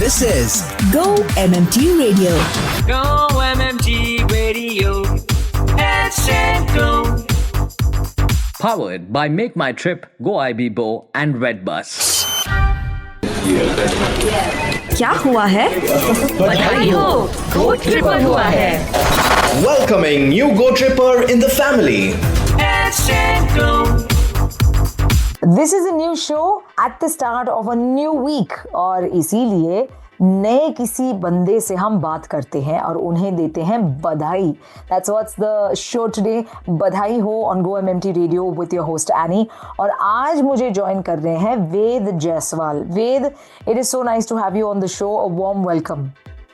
This is Go MMT Radio. Go MMT Radio. Let's go. Powered by Make My Trip, Go IBBO and Redbus. क्या हुआ है? बधाई हो, Go Tripper हुआ है. Welcoming new Go Tripper in the family. Let's go. This is a new show at the start of a new week और इसीलिए नए किसी बंदे से हम बात करते हैं और उन्हें देते हैं बधाई. That's what's the show today. बधाई हो on Go MMT Radio with your host Annie. और आज मुझे ज्वाइन कर रहे हैं वेद जायसवाल. वेद, it is so nice to have you on the show. A warm welcome.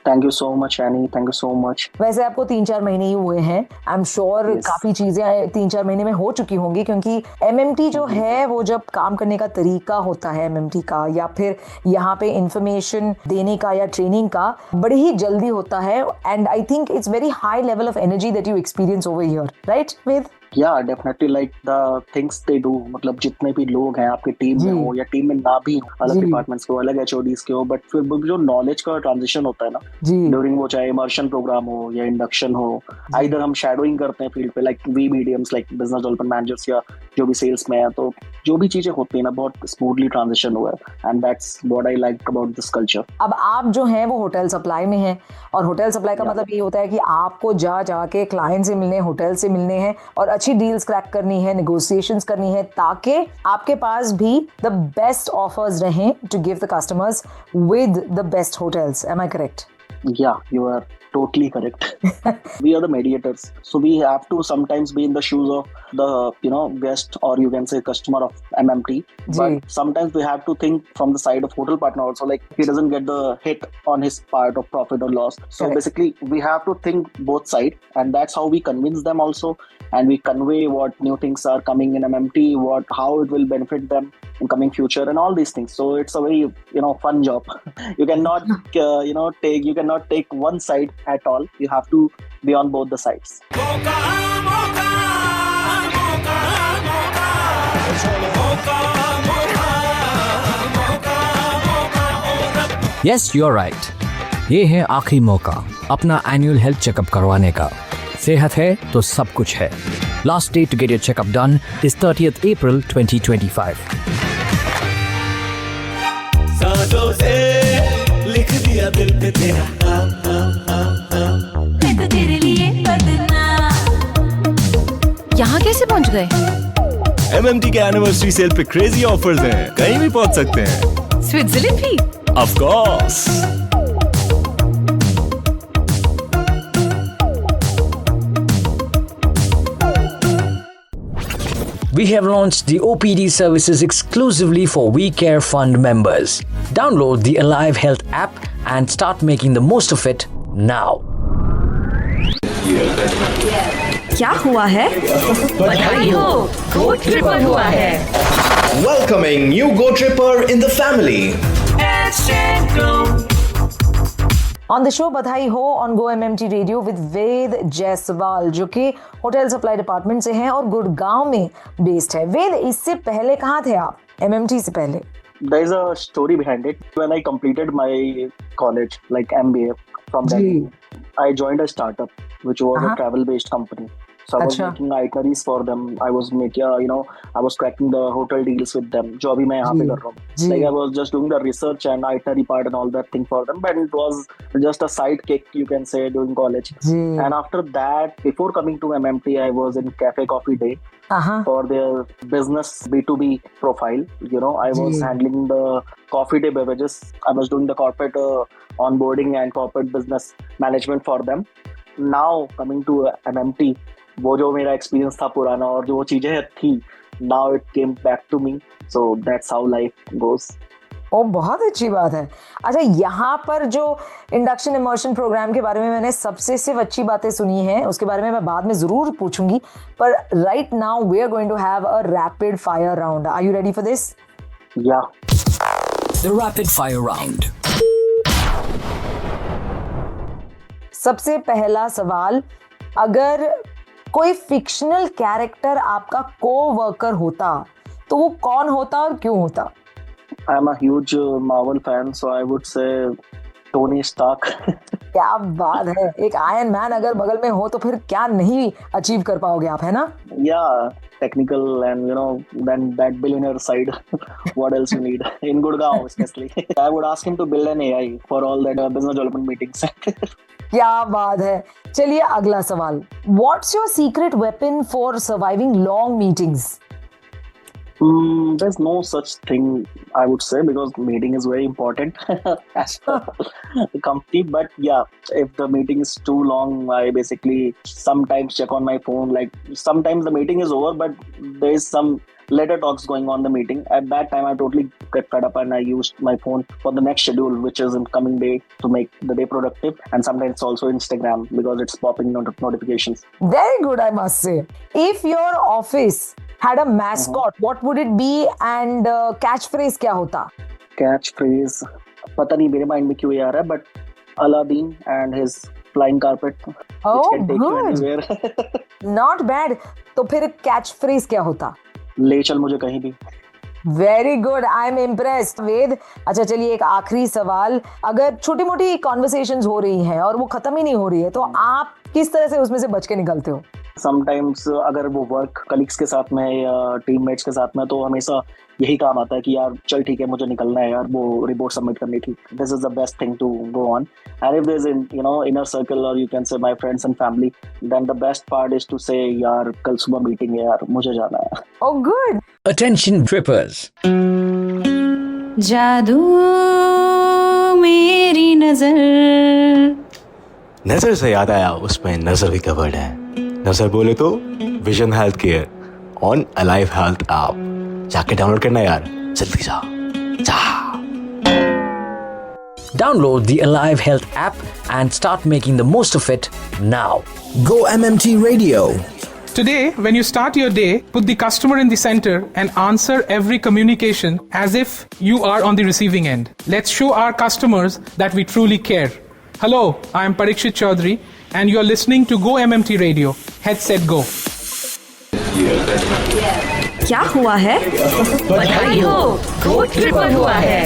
Thank you so much any, thank you so much. वैसे आपको 3-4 महीने ही हुए हैं. आई एम श्योर काफी चीजें 3-4 महीने में हो चुकी होंगी, क्योंकि एमएमटी जो है वो जब काम करने का तरीका होता है एमएमटी का, या फिर यहाँ पे इंफॉर्मेशन देने का या ट्रेनिंग का, बड़ी ही जल्दी होता है. And I think it's very high level of energy that you experience over here, right Ved? Yeah definitely, like the things they do, मतलब जितने भी लोग हैं आपके टीम में हो या टीम में ना भी हो, अलग डिपार्टमेंट्स के हो, अलग एचओडीज के हो, बट फिर जो नॉलेज का ट्रांजिशन होता है ना ड्यूरिंग, वो चाहे इमर्शन प्रोग्राम हो या इंडक्शन हो, आइदर हम शैडोइंग करते हैं फील्ड पे like we mediums like business development managers या जो भी सेल्स में है, तो जो भी चीजें होती है ना बहुत स्मूथली ट्रांजिशन हुआ है. And that's what I like about this culture. अब आप जो हैं वो होटल सप्लाई में हैं, और होटल सप्लाई का मतलब ये होता है कि आपको जाके क्लाइंट से मिलने, होटल से मिलने हैं और अच्छी डील्स क्रैक करनी है, नेगोशिएशंस करनी है, ताकि आपके पास भी द बेस्ट ऑफर्स रहें to give the customers with the best hotels. Am I correct? Yeah, you are totally correct. We are the mediators, so we have to sometimes be in the shoes of the guest, or you can say customer of MMT. But sometimes we have to think from the side of hotel partner also, like he doesn't get the hit on his part of profit or loss. So basically we have to think both sides, and that's how we convince them also, and we convey what new things are coming in MMT, how it will benefit them in coming future, and all these things. So it's a very fun job. You cannot you cannot take one side at all. You have to be on both the sides. Yes, you're right. ये है आखिरी मौका अपना annual health checkup करवाने का. सेहत है तो सब कुछ है. Last date to get your checkup done is 30th April 2025. सांसों से लिख दिया दिल पे तेरा मैं तो तेरे लिए बदनाम. यहाँ कैसे पहुँच गए? MMT के एनिवर्सरी सेल पे क्रेजी ऑफर्स हैं, कहीं भी पहुँच सकते हैं. स्विट्जरलैंड भी? Of course. We have launched the OPD services exclusively for We Care Fund members. Download the Alive Health app and start making the most of it now. क्या हुआ है? बधाई हो, Go Tripper हुआ है. Welcoming new Go Tripper in the family. Let's go. On the show Badhai Ho on go MMT radio with Ved Jaiswal, जो कि hotel supply department से हैं और गुड़गांव में बेस्ड है. वेद, इससे पहले कहाँ थे आप एमएमटी से पहले? There is a story behind it. When I completed my college, like MBA from Delhi, I joined a startup which was a travel-based company. So I was making itineraries for them. I was making, I was cracking the hotel deals with them. जो अभी मैं यहाँ पे कर रहा हूँ. Like I was just doing the research and itinerary part and all that thing for them. But it was just a sidekick, you can say, during college. And after that, before coming to MMT, I was in Cafe Coffee Day for their business B2B profile. I was handling the coffee day beverages. I was doing the corporate onboarding and corporate business management for them. Now coming to MMT, वो जो मेरा experience था पुराना और जो चीजें थी, now it came back to me. So that's how life goes. ओ, बहुत अच्छी बात है. अच्छा, यहाँ पर जो इंडक्शन इमर्शन प्रोग्राम के बारे में मैंने सबसे सिर्फ अच्छी बातें सुनी हैं, उसके बारे में मैं बाद में जरूर पूछूंगी, पर right now we are going to have a rapid fire round. Are you ready for this? Yeah. The rapid fire round. सबसे पहला सवाल, अगर कोई फिक्शनल कैरेक्टर आपका को-वर्कर होता तो वो कौन होता और क्यों होता? I am a huge Marvel fan, so I would say Tony Stark. क्या बात है, एक आयरन मैन अगर बगल में हो तो फिर क्या नहीं अचीव कर पाओगे आप, है ना? Yeah, technical and then that billionaire side. What else you need in Gurgaon especially? I would ask him to build an AI for all that business development meetings. क्या बात है. चलिए अगला सवाल. What's your secret weapon for surviving long meetings? There's no such thing, I would say, because meeting is very important as per the company. But yeah, if the meeting is too long, I basically sometimes check on my phone. Like sometimes the meeting is over, but there is some later talks going on in the meeting. At that time, I totally get fed up and I used my phone for the next schedule, which is in coming day, to make the day productive. And sometimes also Instagram because it's popping notifications. Very good, I must say. If your office had a mascot, what would it be and catchphrase क्या होता? Catchphrase, पता नहीं मेरे mind में क्यों ये आ रहा है, but Aladdin and his flying carpet, Oh, which can take good. you anywhere. Not bad. तो फिर catchphrase क्या होता? ले चल मुझे कहीं भी. Very good, I am impressed. Ved, अच्छा चलिए एक आखिरी सवाल. अगर छोटी मोटी कॉन्वर्सेशंस हो रही हैं और वो खत्म ही नहीं हो रही है, तो आप किस तरह से उसमें से बच के निकलते हो? समटाइम्स अगर वो वर्क कलीग्स के साथ में या टीममेट्स के साथ में, तो हमेशा यही काम आता है कि यार चल ठीक है मुझे निकलना है यार, वो रिपोर्ट सबमिट करनी थी. This is the best thing to go on. And if there is inner circle or you can say my friends and family, then the best part is to say यार कल सुबह meeting है यार, मुझे जाना है. Oh good. Attention trippers. जादू मेरी नजर से याद आया, उसमें नजर भी कवर्ड है. नजर बोले तो vision health care on alive health app. जाके डाउनलोड करना यार, जल्दी जा. Download the Alive Health app and start making the most of it now. Go MMT Radio. Today, when you start your day, put the customer in the center and answer every communication as if you are on the receiving end. Let's show our customers that we truly care. Hello, I am Parikshit Chaudhary and you are listening to Go MMT Radio. Headset Go. क्या हुआ है? बधाई हो, गो triple हुआ है.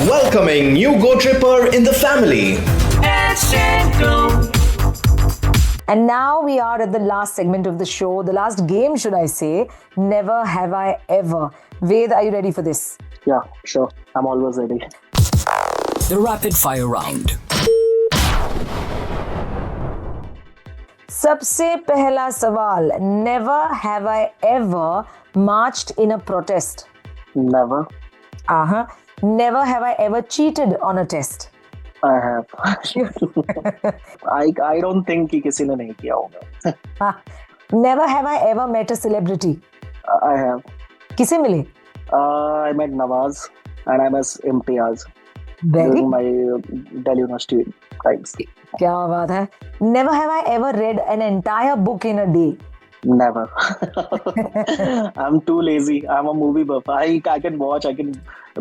Welcoming new Go Tripper in the family. And now we are at the last segment of the show, the last game should I say, Never Have I Ever. Ved, are you ready for this? Yeah, sure. I'm always ready. The rapid fire round. सबसे पहला सवाल, Never have I ever marched in a protest. Never. Never have I ever cheated on a test. I have. I don't think कि किसी ने नहीं किया होगा. Never have I ever met a celebrity. I have. किसे मिले? I met Nawaz and I met Imtiaz Very during my Delhi University times. क्या बात है. Never have I ever read an entire book in a day. Never. I'm too lazy. I'm a movie buff. I can watch, I can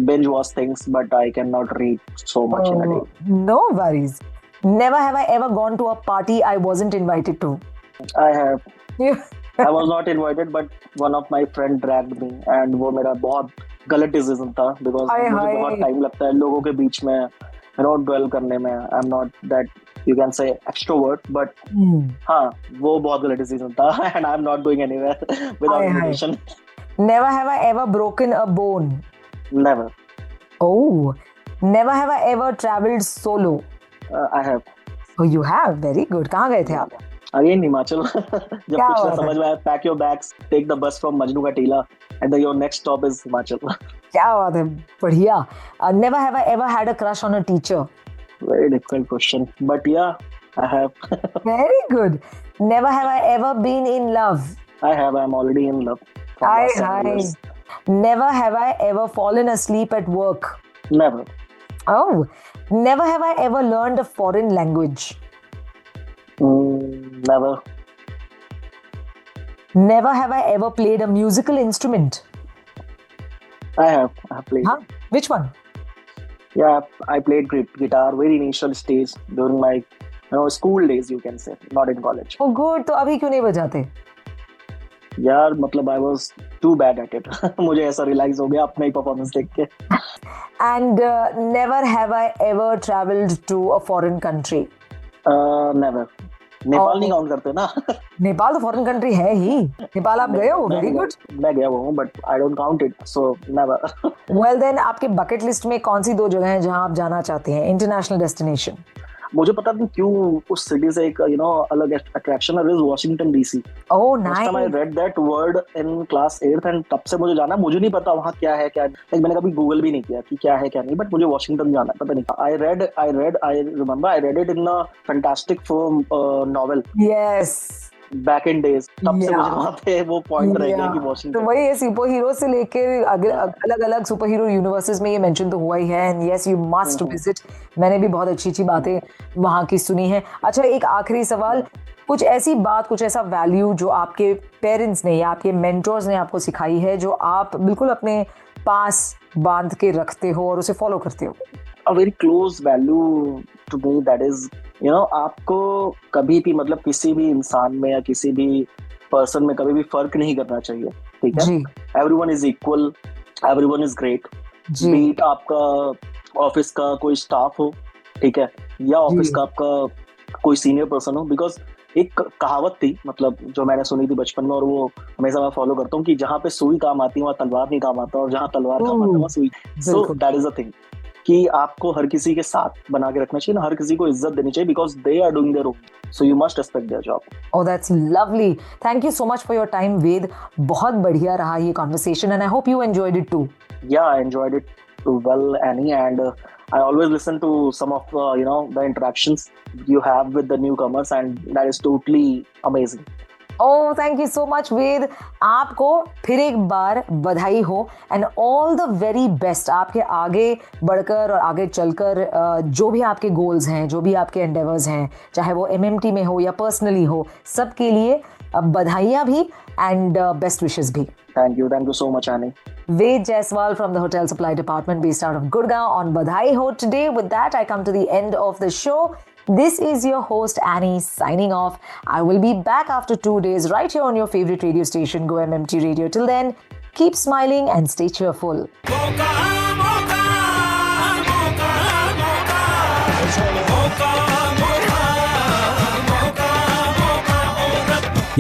binge watch things, but I cannot read so much in a day. No worries. Never have I ever gone to a party I wasn't invited to. I have. I was not invited, but one of my friend dragged me, and वो मेरा बहुत गलत decision था because मुझे बहुत time लगता है लोगों के बीच में dwell करने में. I'm not that you can say extrovert, but हाँ वो बहुत गलत डिसीजन था and I'm not going anywhere without invitation. Never have I ever broken a bone. Never. Oh, never have I ever traveled solo. I have. Oh, you have. Very good. कहाँ गए थे आप? Again Himachal. जब कुछ ना समझ में आया, pack your bags, take the bus from Majnu Ka Tila, and then your next stop is Himachal. क्या बात है, बढ़िया. Never have I ever had a crush on a teacher. Very difficult question, but yeah, I have. Very good. Never have I ever been in love. I have. I'm already in love. Never have I ever fallen asleep at work. Never. Oh, never have I ever learned a foreign language. Never. Never have I ever played a musical instrument. I have played. Huh? Which one? Yeah, I played guitar very initial stage during my school days, you can say, not in college. Oh good, तो अभी क्यों नहीं बजाते? यार मतलब I was too bad at it. मुझे ऐसा realise हो गया अपना ही परफॉर्मेंस देख के. And never have I ever traveled to a foreign country. Never. Nepal नहीं काउंट करते ना. नेपाल तो फॉरेन कंट्री है ही. नेपाल आप गए हो? Very good. मैं गया हूँ but I don't count it, so never. Well then आपके बकेट लिस्ट में कौन सी 2 जगह हैं जहां आप जाना चाहते हैं, इंटरनेशनल डेस्टिनेशन? मुझे पता नहीं क्यों उस सिटी से एक अलग अट्रैक्शन है, Washington DC. Oh nice. First time I read that word in class 8th and तब से मुझे जाना. मुझे नहीं पता वहाँ क्या है क्या, मैंने कभी गूगल भी नहीं किया कि क्या है क्या नहीं, बट मुझे वॉशिंगटन जाना है. पता नहीं. I remember I read it in a fantastic novel. Yes. Back in days. तब से मुझे वहाँ पे वो पॉइंट रह गया कि वॉशिंगटन. तो वही है, सुपर हीरो से लेके अलग अलग सुपर हीरो यूनिवर्सेस में ये मेंशन तो हुआ ही है. And yes you must visit. मैंने भी बहुत अच्छी बातें वहाँ की सुनी है. अच्छा, एक आखिरी सवाल. कुछ ऐसी बात, कुछ ऐसा वैल्यू जो आपके पेरेंट्स ने या आपके मेंटर्स ने आपको सिखाई है जो आप बिल्कुल अपने पास बांध के रखते हो और उसे फॉलो करते हो? A very close value to me that is, आपको कभी भी मतलब किसी भी इंसान में या किसी भी पर्सन में कभी भी फर्क नहीं करना चाहिए. ठीक है. Everyone is equal, everyone is great. Beat आपका ऑफिस का कोई स्टाफ हो, ठीक है, या ऑफिस का आपका कोई सीनियर पर्सन हो. बिकॉज एक कहावत थी मतलब जो मैंने सुनी थी बचपन में और वो हमेशा मैं फॉलो करता हूँ कि जहाँ पे सुई काम आती है वहाँ तलवार नहीं काम आता, और जहाँ तलवार काम आता है वहाँ सुई. So that is a thing कि आपको हर किसी के साथ बना के रखना चाहिए, हर किसी को इज्जत देनी चाहिए, because they are doing their own, so you must respect their job. Oh that's lovely. Thank you so much for your time Ved. बहुत बढ़िया रहा ये conversation and I hope you enjoyed it too. Yeah I enjoyed it well, Annie, and I always listen to some of the interactions you have with the newcomers, and that is totally amazing. Oh, thank you so much, Ved. आपको फिर एक बार बधाई हो and all the very best. आपके आगे बढ़कर और आगे चलकर जो भी आपके goals हैं, जो भी आपके endeavors हैं, चाहे वो MMT में हो या personally हो, सबके लिए बधाइयाँ भी and best wishes भी. Thank you so much, Annie. Ved Jaiswal from the Hotel Supply Department based out of Gurgaon on Badhai Ho today. With that, I come to the end of the show. This is your host Annie signing off. I will be back after 2 days right here on your favorite radio station, Go MMT Radio. Till then, keep smiling and stay cheerful.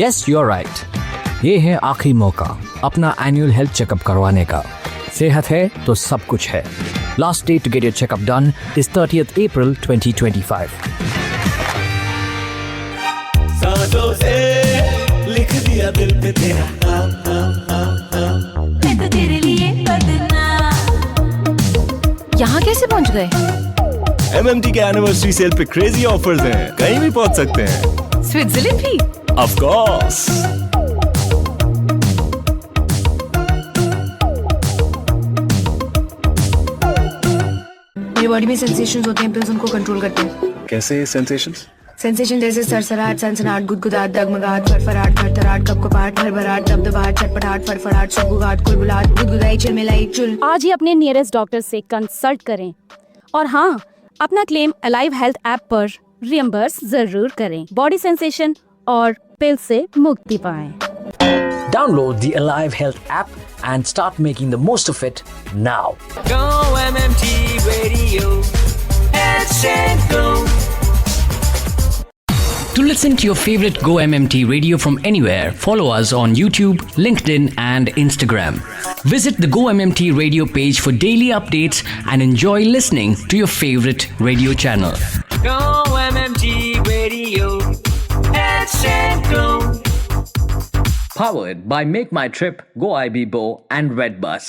Yes, you're right. ये है आखिरी मौका अपना annual health checkup करवाने का. सेहत है तो सब कुछ है. Last date to get your checkup done is 30th April 2025. सांसों से लिख दिया दिल पे तेरा मैं तो तेरे लिए बदना. यहाँ कैसे पहुँच गए? MMT के एनिवर्सरी सेल पे क्रेजी ऑफर्स हैं, कहीं भी पहुँच सकते हैं. स्विट्जरलैंड भी? Of course. मेरी बॉडी में सेंसेशंस होते हैं, पिल्स उनको कंट्रोल करते हैं. कैसे सेंसेशंस? सेंसेशन जैसे सरसराहट, सनसनाहट, गुदगुदाहट, डगमगाहट, फरफराहट, थरथराहट, कपकपाहट, भरभराहट, दबदबाहट, छटपटाहट, फड़फड़ाहट, सुगबुगाहट, कुलबुलाहट, गुदगुदाई, चिलमिलाई, चुल. आज ही अपने नियरेस्ट डॉक्टर से कंसल्ट करें और हाँ, अपना क्लेम अलाइव हेल्थ ऐप पर रियम्बर्स जरूर करें. बॉडी सेंसेशन और पिल से मुक्ति पाएं. Download the Alive Health app and start making the most of it now. Go MMT Radio. Let's go. To listen to your favorite Go MMT radio from anywhere, follow us on YouTube, LinkedIn, and Instagram. Visit the Go MMT radio page for daily updates and enjoy listening to your favorite radio channel. Go MMT Radio. Let's go. Powered by Make My Trip, Go IB Bo, and Redbus.